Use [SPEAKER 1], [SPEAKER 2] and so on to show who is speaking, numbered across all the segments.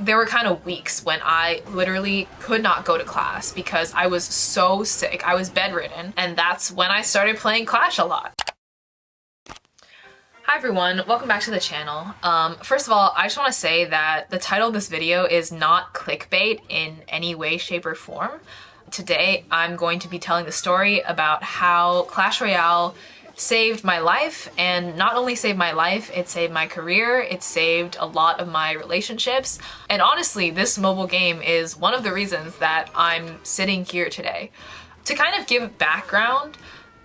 [SPEAKER 1] there were kind of weeks when I literally could not go to class because I was so sick. I was bedridden, and that's when I started playing Clash a lot. Hi everyone, welcome back to the channel. First of all, I just want to say that the title of this video is not clickbait in any way, shape, or form. Today, I'm going to be telling the story about how Clash Royale saved my life, and not only saved my life, it saved my career, it saved a lot of my relationships, and honestly, this mobile game is one of the reasons that I'm sitting here today. To kind of give background,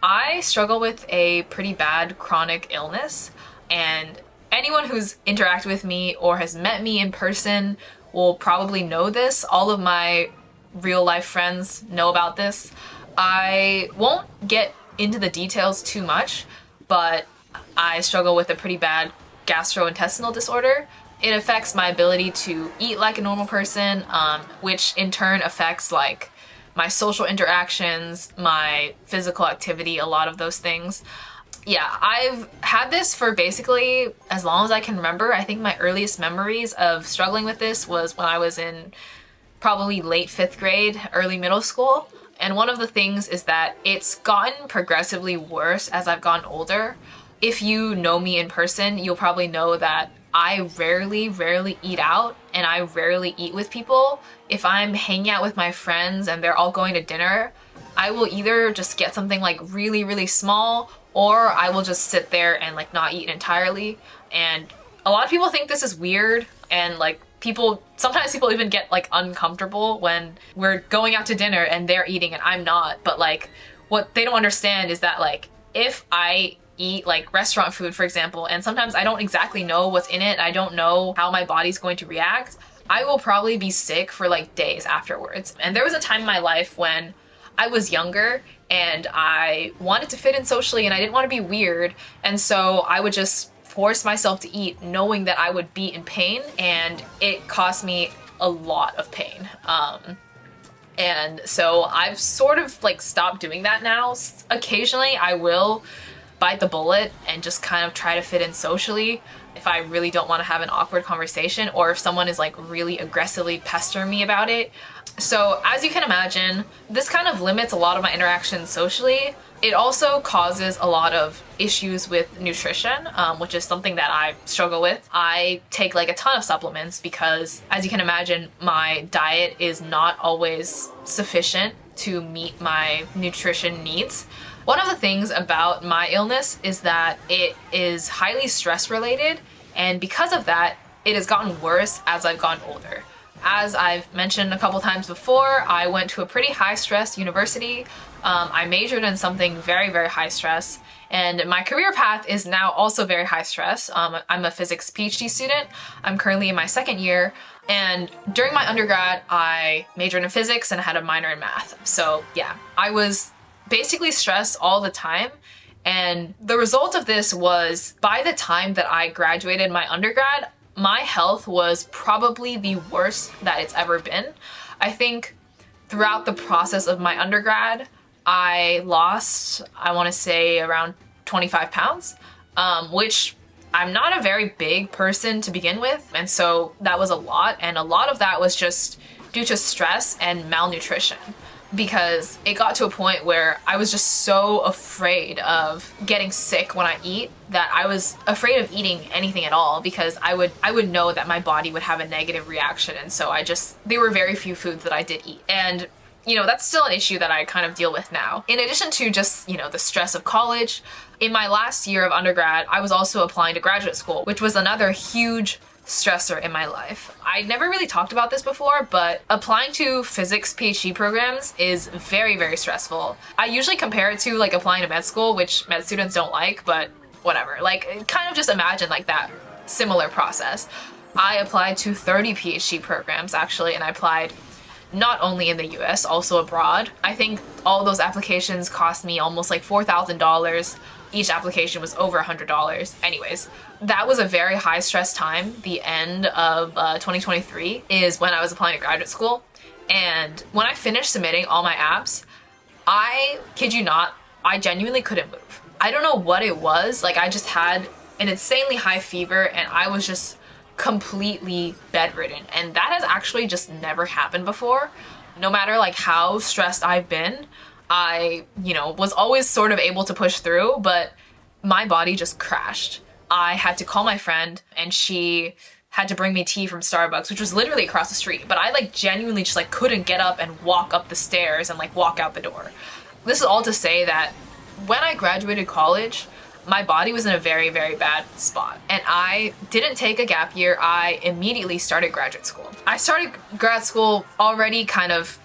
[SPEAKER 1] I struggle with a pretty bad chronic illness, and anyone who's interacted with me or has met me in person will probably know this. All of my real life friends know about this. I won't get into the details too much, but I struggle with a pretty bad gastrointestinal disorder. It affects my ability to eat like a normal person, which in turn affects like my social interactions, my physical activity, a lot of those things. Yeah, I've had this for basically as long as I can remember. I think my earliest memories of struggling with this was when I was in probably late 5th grade, early middle school. And one of the things is that it's gotten progressively worse as I've gotten older. If you know me in person, you'll probably know that I rarely eat out, and I rarely eat with people. If I'm hanging out with my friends and they're all going to dinner, I will either just get something like really small, or I will just sit there and like not eat entirely. And a lot of people think this is weird, and like sometimes people even get like uncomfortable when we're going out to dinner and they're eating and I'm not. But like what they don't understand is that like if I eat like restaurant food, for example, and sometimes I don't exactly know what's in it, I don't know how my body's going to react, I will probably be sick for like days afterwards. And there was a time in my life when I was younger and I wanted to fit in socially and I didn't want to be weird, and so I would just force myself to eat knowing that I would be in pain, and it cost me a lot of pain. And so I've sort of like stopped doing that now. Occasionally I will bite the bullet and just kind of try to fit in socially if I really don't want to have an awkward conversation, or if someone is like really aggressively pestering me about it. So as you can imagine, this kind of limits a lot of my interactions socially. It also causes a lot of issues with nutrition, which is something that I struggle with. I take like a ton of supplements because, as you can imagine, my diet is not always sufficient to meet my nutrition needs. One of the things about my illness is that it is highly stress related, and because of that, it has gotten worse as I've gotten older. As I've mentioned a couple times before, I went to a pretty high stress university. I majored in something very high stress, and my career path is now also very high stress. I'm a physics PhD student. I'm currently in my 2nd year, and during my undergrad, I majored in physics and had a minor in math. So yeah, I was basically stressed all the time, and the result of this was by the time that I graduated my undergrad, my health was probably the worst that it's ever been. I think throughout the process of my undergrad, I lost, I want to say, around 25 pounds, which I'm not a very big person to begin with, and so that was a lot, and a lot of that was just due to stress and malnutrition, because it got to a point where I was just so afraid of getting sick when I eat that I was afraid of eating anything at all, because I would know that my body would have a negative reaction, and so there were very few foods that I did eat. And you know, that's still an issue that I kind of deal with now. In addition to just, you know, the stress of college, in my last year of undergrad, I was also applying to graduate school, which was another huge stressor in my life. I never really talked about this before, but applying to physics PhD programs is very stressful. I usually compare it to like applying to med school, which med students don't like, but whatever. Like, kind of just imagine like that similar process. I applied to 30 PhD programs actually, and I applied not only in the US, also abroad. I think all those applications cost me almost like $4,000. Each application was over $100. Anyways, that was a very high stress time. The end of 2023 is when I was applying to graduate school. And when I finished submitting all my apps, I kid you not, I genuinely couldn't move. I don't know what it was. Like, I just had an insanely high fever and I was just completely bedridden. And that has actually just never happened before. No matter like how stressed I've been, I, was always sort of able to push through, but my body just crashed. I had to call my friend and she had to bring me tea from Starbucks, which was literally across the street, but I like genuinely just like couldn't get up and walk up the stairs and like walk out the door. This is all to say that when I graduated college, my body was in a very, very bad spot. And I didn't take a gap year. I immediately started graduate school. I started grad school already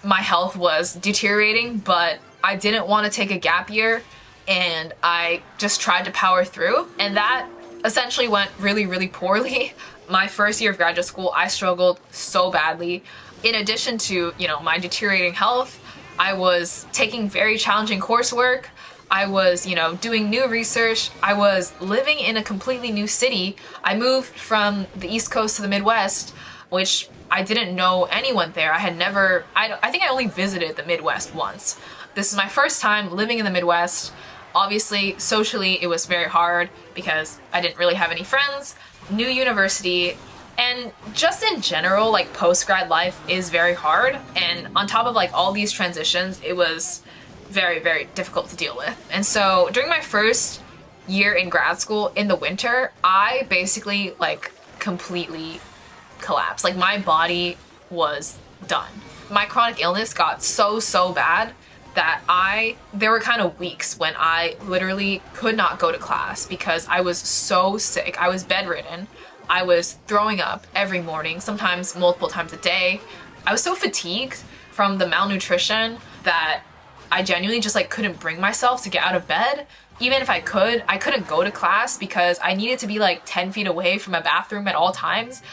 [SPEAKER 1] my health was deteriorating, but I didn't want to take a gap year and I just tried to power through. And that essentially went really, really poorly. My first year of graduate school, I struggled so badly. In addition to, my deteriorating health, I was taking very challenging coursework. I was, doing new research. I was living in a completely new city. I moved from the East Coast to the Midwest, which I didn't know anyone there. I think I only visited the Midwest once. This is my first time living in the Midwest. Obviously, socially, it was very hard because I didn't really have any friends. New university, and just in general, like post-grad life is very hard. And on top of like all these transitions, it was very, very difficult to deal with. And so during my first year in grad school in the winter, I basically like completely collapsed. Like my body was done. My chronic illness got so bad that there were kind of weeks when I literally could not go to class because I was so sick. I was bedridden. I was throwing up every morning, sometimes multiple times a day. I was so fatigued from the malnutrition that I genuinely just like couldn't bring myself to get out of bed. Even if I couldn't go to class because I needed to be like 10 feet away from a bathroom at all times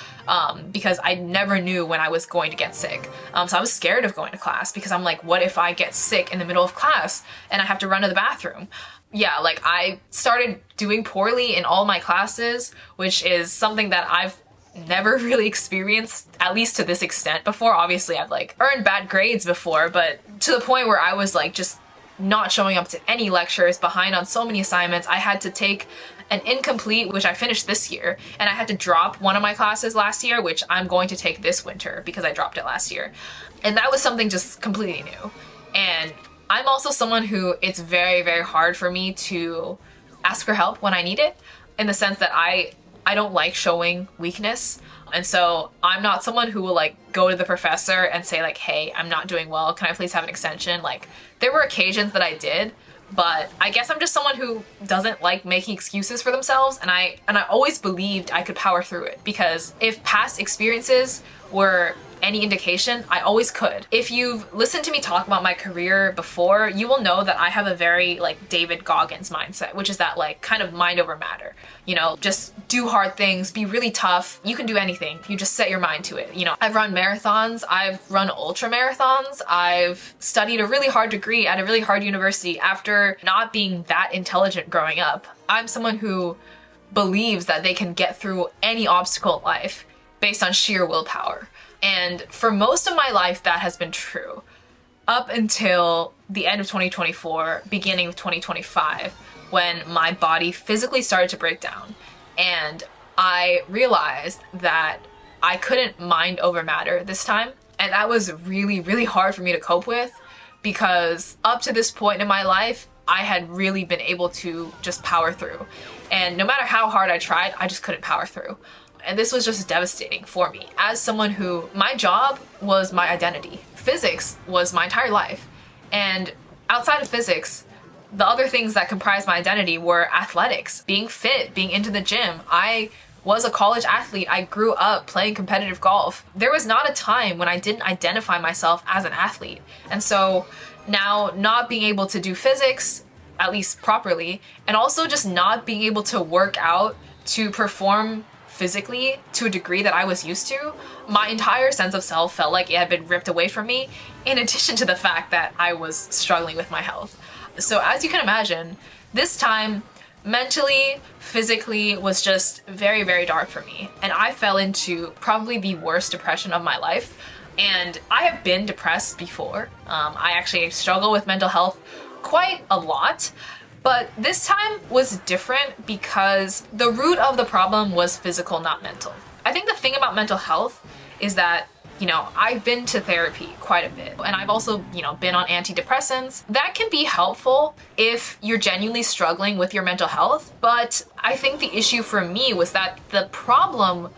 [SPEAKER 1] because I never knew when I was going to get sick. So I was scared of going to class because I'm like, what if I get sick in the middle of class and I have to run to the bathroom? Yeah, like I started doing poorly in all my classes, which is something that I've never really experienced, at least to this extent before. Obviously, I've like earned bad grades before, but to the point where I was like just not showing up to any lectures, behind on so many assignments. I had to take an incomplete, which I finished this year, and I had to drop one of my classes last year, which I'm going to take this winter because I dropped it last year. And that was something just completely new. And I'm also someone who it's very, very hard for me to ask for help when I need it, in the sense that I don't like showing weakness. And so I'm not someone who will like go to the professor and say like, hey, I'm not doing well, can I please have an extension? Like there were occasions that I did, but I guess I'm just someone who doesn't like making excuses for themselves, and I always believed I could power through it, because if past experiences were any indication, I always could. If you've listened to me talk about my career before, you will know that I have a very like David Goggins mindset, which is that like kind of mind over matter. You know, just do hard things, be really tough. You can do anything. You just set your mind to it. You know, I've run marathons, I've run ultra marathons, I've studied a really hard degree at a really hard university after not being that intelligent growing up. I'm someone who believes that they can get through any obstacle in life based on sheer willpower. And for most of my life, that has been true. Up until the end of 2024, beginning of 2025, when my body physically started to break down. And I realized that I couldn't mind over matter this time. And that was really, really hard for me to cope with, because up to this point in my life, I had really been able to just power through. And no matter how hard I tried, I just couldn't power through. And this was just devastating for me as someone who, my job was my identity. Physics was my entire life. And outside of physics, the other things that comprised my identity were athletics, being fit, being into the gym. I was a college athlete. I grew up playing competitive golf. There was not a time when I didn't identify myself as an athlete. And so now not being able to do physics, at least properly, and also just not being able to work out to perform physically to a degree that I was used to, my entire sense of self felt like it had been ripped away from me, in addition to the fact that I was struggling with my health. So as you can imagine, this time, mentally, physically, was just very, very dark for me. And I fell into probably the worst depression of my life. And I have been depressed before. I actually struggle with mental health quite a lot. But this time was different because the root of the problem was physical, not mental. I think the thing about mental health is that, you know, I've been to therapy quite a bit, and I've also, you know, been on antidepressants. That can be helpful if you're genuinely struggling with your mental health, but I think the issue for me was that the problem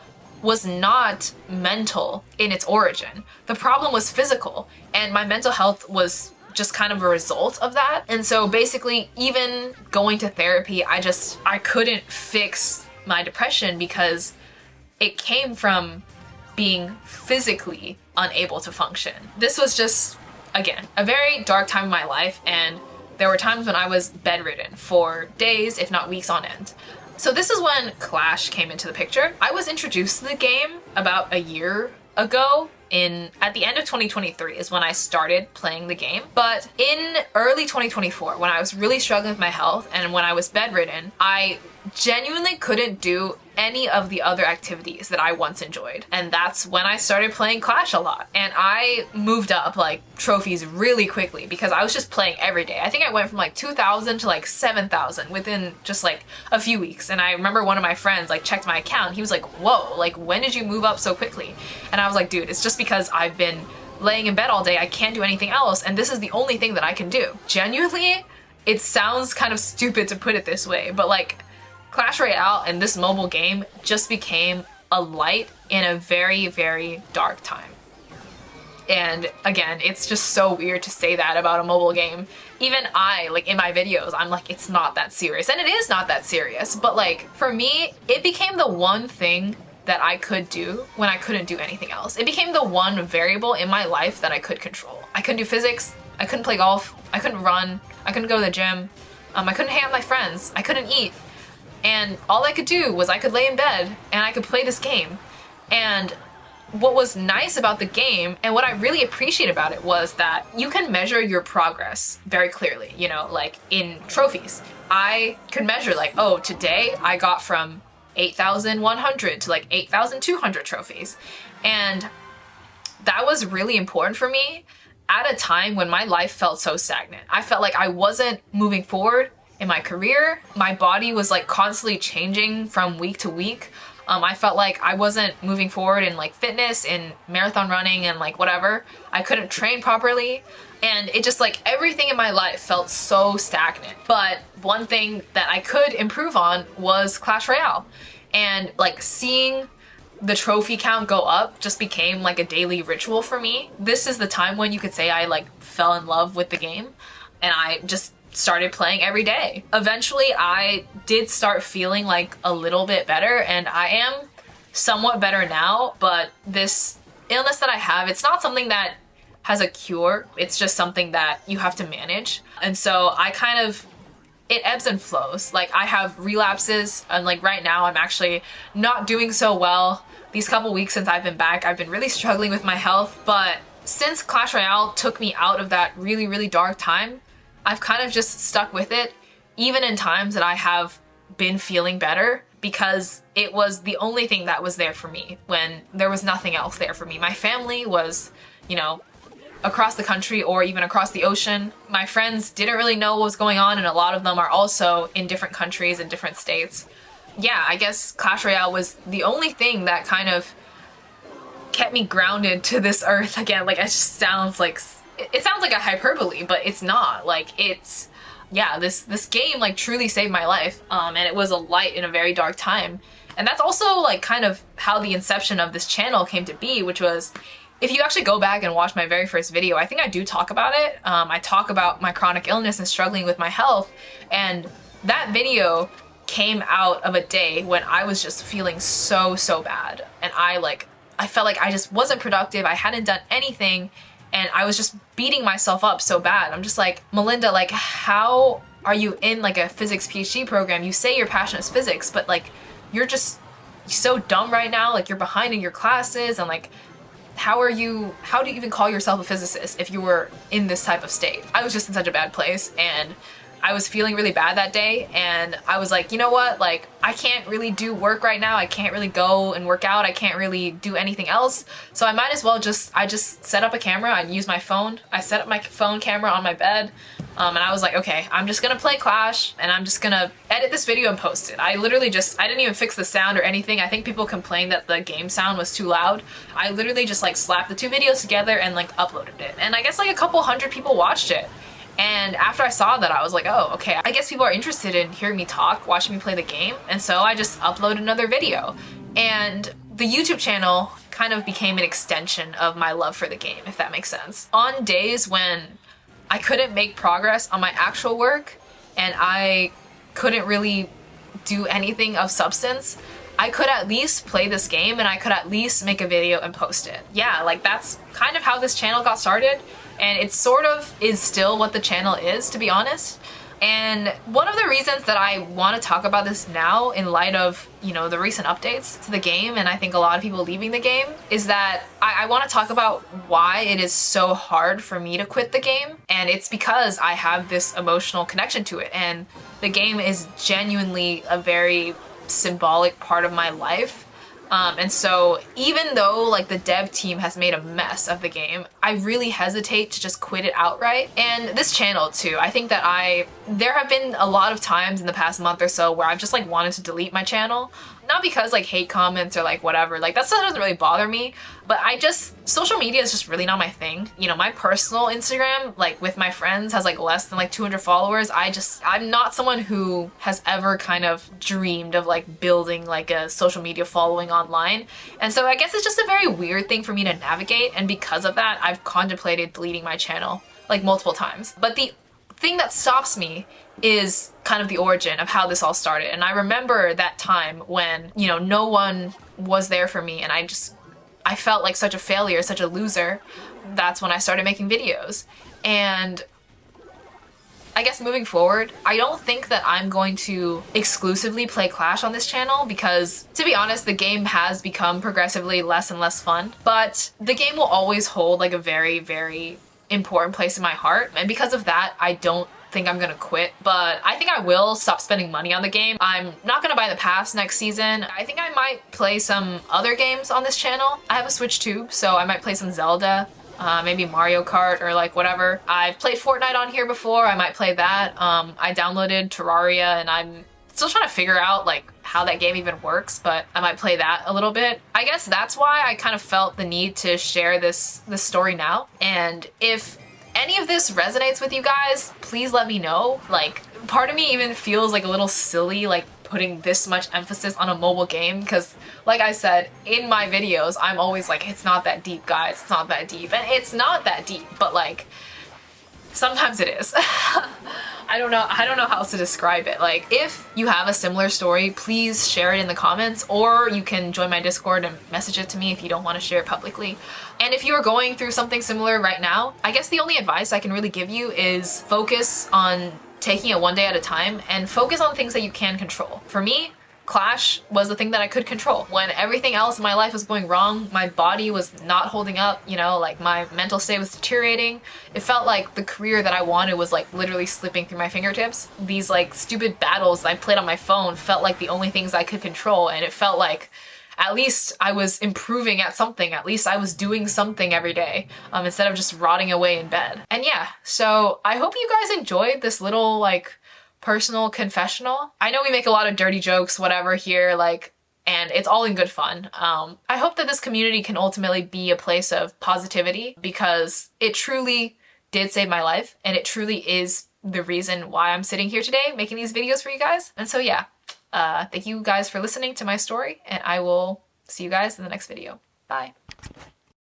[SPEAKER 1] was not mental in its origin. The problem was physical, and my mental health was just kind of a result of that. And so basically, even going to therapy, I couldn't fix my depression because it came from being physically unable to function. This was just, again, a very dark time in my life, and there were times when I was bedridden for days, if not weeks on end. So this is when Clash came into the picture. I was introduced to the game about a year ago. At the end of 2023 is when I started playing the game. But in early 2024, when I was really struggling with my health and when I was bedridden, I genuinely couldn't do any of the other activities that I once enjoyed. And that's when I started playing Clash a lot. And I moved up like trophies really quickly because I was just playing every day. I think I went from like 2,000 to like 7,000 within just like a few weeks. And I remember one of my friends like checked my account. He was like, whoa, like when did you move up so quickly? And I was like, dude, it's just because I've been laying in bed all day. I can't do anything else. And this is the only thing that I can do. Genuinely, it sounds kind of stupid to put it this way, but like Clash Royale and this mobile game just became a light in a very, very dark time. And again, it's just so weird to say that about a mobile game. Even I, like in my videos, I'm like, it's not that serious. And it is not that serious. But like, for me, it became the one thing that I could do when I couldn't do anything else. It became the one variable in my life that I could control. I couldn't do physics, I couldn't play golf, I couldn't run, I couldn't go to the gym, I couldn't hang out with my friends, I couldn't eat. And all I could do was I could lay in bed and I could play this game. And what was nice about the game and what I really appreciate about it was that you can measure your progress very clearly, you know, like in trophies. I could measure like, oh, today I got from 8,100 to like 8,200 trophies. And that was really important for me at a time when my life felt so stagnant. I felt like I wasn't moving forward in my career. My body was like constantly changing from week to week. I felt like I wasn't moving forward in like fitness, in marathon running and like whatever. I couldn't train properly. And it just like everything in my life felt so stagnant. But one thing that I could improve on was Clash Royale. And like seeing the trophy count go up just became like a daily ritual for me. This is the time when you could say I like fell in love with the game and I just started playing every day. Eventually I did start feeling like a little bit better, and I am somewhat better now, but this illness that I have, it's not something that has a cure. It's just something that you have to manage. And so it ebbs and flows. Like I have relapses, and like right now I'm actually not doing so well. These couple weeks since I've been back, I've been really struggling with my health, but since Clash Royale took me out of that really, really dark time, I've kind of just stuck with it, even in times that I have been feeling better, because it was the only thing that was there for me when there was nothing else there for me. My family was, you know, across the country or even across the ocean. My friends didn't really know what was going on, and a lot of them are also in different countries and different states. Yeah, I guess Clash Royale was the only thing that kind of kept me grounded to this earth again. Like it just sounds like a hyperbole, but it's not. Like it's, yeah, this game like truly saved my life, and it was a light in a very dark time. And that's also like kind of how the inception of this channel came to be, which was, if you actually go back and watch my very first video, I think I do talk about it. I talk about my chronic illness and struggling with my health, and that video came out of a day when I was just feeling so bad, and I felt like I just wasn't productive. I hadn't done anything, and I was just beating myself up so bad. I'm just like, Melinda, like how are you in like a physics PhD program? You say your passion is physics, but like you're just so dumb right now. Like you're behind in your classes, and like how do you even call yourself a physicist if you were in this type of state? I was just in such a bad place, and I was feeling really bad that day, and I was like, you know what, like, I can't really do work right now, I can't really go and work out, I can't really do anything else, so I might as well I just set up a camera and use my phone. I set up my phone camera on my bed, and I was like, okay, I'm just gonna play Clash, and I'm just gonna edit this video and post it. I didn't even fix the sound or anything. I think people complained that the game sound was too loud. I literally just like slapped the two videos together and like uploaded it, and I guess like a couple hundred people watched it. And after I saw that, I was like, oh, okay, I guess people are interested in hearing me talk, watching me play the game, and so I just uploaded another video. And the YouTube channel kind of became an extension of my love for the game, if that makes sense. On days when I couldn't make progress on my actual work and I couldn't really do anything of substance, I could at least play this game and I could at least make a video and post it. Yeah, like that's kind of how this channel got started, and it sort of is still what the channel is, to be honest. And one of the reasons that I want to talk about this now in light of, you know, the recent updates to the game, and I think a lot of people leaving the game, is that I want to talk about why it is so hard for me to quit the game. And it's because I have this emotional connection to it, and the game is genuinely a very symbolic part of my life. And so even though like the dev team has made a mess of the game, I really hesitate to just quit it outright. And this channel too, I think that there have been a lot of times in the past month or so where I've just like wanted to delete my channel. Not because like hate comments or like whatever, like that stuff doesn't really bother me, but social media is just really not my thing. You know, my personal Instagram, like with my friends, has like less than like 200 followers. I'm not someone who has ever kind of dreamed of like building like a social media following online. And so I guess it's just a very weird thing for me to navigate, and because of that, I've contemplated deleting my channel like multiple times. But the thing that stops me is kind of the origin of how this all started. And I remember that time when, you know, no one was there for me and I felt like such a failure, such a loser. That's when I started making videos. And I guess moving forward, I don't think that I'm going to exclusively play Clash on this channel because, to be honest, the game has become progressively less and less fun. But the game will always hold like a very, very important place in my heart. And because of that, I don't think I'm gonna quit, but I think I will stop spending money on the game. I'm not gonna buy the pass next season. I think I might play some other games on this channel. I have a Switch too, so I might play some Zelda, maybe Mario Kart or like whatever. I've played Fortnite on here before, I might play that. I downloaded Terraria and I'm still trying to figure out like how that game even works, but I might play that a little bit. I guess that's why I kind of felt the need to share this story now. And if any of this resonates with you guys, please let me know. Like, part of me even feels like a little silly like putting this much emphasis on a mobile game, because like I said in my videos, I'm always like, it's not that deep, guys, it's not that deep. And it's not that deep, but like sometimes it is. I don't know how else to describe it. Like, if you have a similar story, please share it in the comments, or you can join my Discord and message it to me if you don't want to share it publicly. And if you are going through something similar right now, I guess the only advice I can really give you is focus on taking it one day at a time and focus on things that you can control. For me, Clash was the thing that I could control. When everything else in my life was going wrong, my body was not holding up, you know, like my mental state was deteriorating. It felt like the career that I wanted was like literally slipping through my fingertips. These like stupid battles I played on my phone felt like the only things I could control, and it felt like at least I was improving at something. At least I was doing something every day, instead of just rotting away in bed. And yeah, so I hope you guys enjoyed this little like personal confessional. I know we make a lot of dirty jokes, whatever here, like, and it's all in good fun. I hope that this community can ultimately be a place of positivity, because it truly did save my life, and it truly is the reason why I'm sitting here today making these videos for you guys. And so yeah, thank you guys for listening to my story, and I will see you guys in the next video. Bye.